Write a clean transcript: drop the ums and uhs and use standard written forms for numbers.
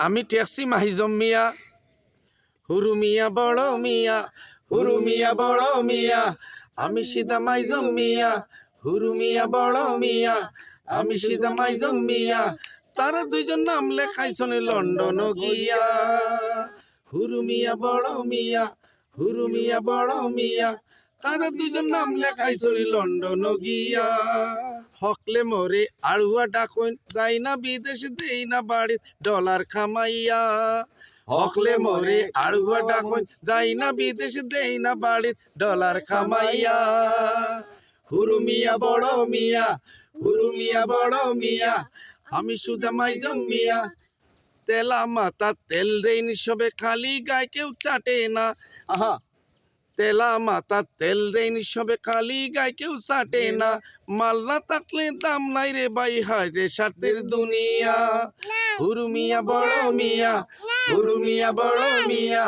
আমি ট্যাক্সি মাহিজম মিয়া, হুরু মিয়া বড় মিয়া, হুরু মিয়া বড় মিয়া। আমি সিধা মাইজম মিয়া, হুরু মিয়া বড় মিয়া। আমি সিধা মাইজম মিয়া। তারা দুইজন নাম লেখাইছন লন্ডন গিয়া। হুরু মিয়া বড় মিয়া, হুরু মিয়া বড় মিয়া। তারা দুইজন নাম লেখাইছন লন্ডন গিয়া। হকলে মরে আড়ুয়া ডাকইন, যাই না বিদেশ দেই না বাড়ি ডলার খামাইয়া। হকলে মরে আড়ুয়া ডাকইন, যাই না বিদেশ দেই না বাড়ি ডলার খামাইয়া। হুরু মিয়া বড় মিয়া, হুরু মিয়া বড় মিয়া। আমি সুদা মাইজম মিয়া। তেলা মাথা তেল দেইনি সবে, খালি গায়ে কেউ চাটে না। আহা তেলা মাথা তেল দেইনি সবে, খালি গায়ে কেউ চাটে না। মাল না থাকলে দাম নাই রে ভাই, হায় রে স্বার্থের দুনিয়া। হুরু মিয়া বড় মিয়া, হুরু মিয়া বড় মিয়া।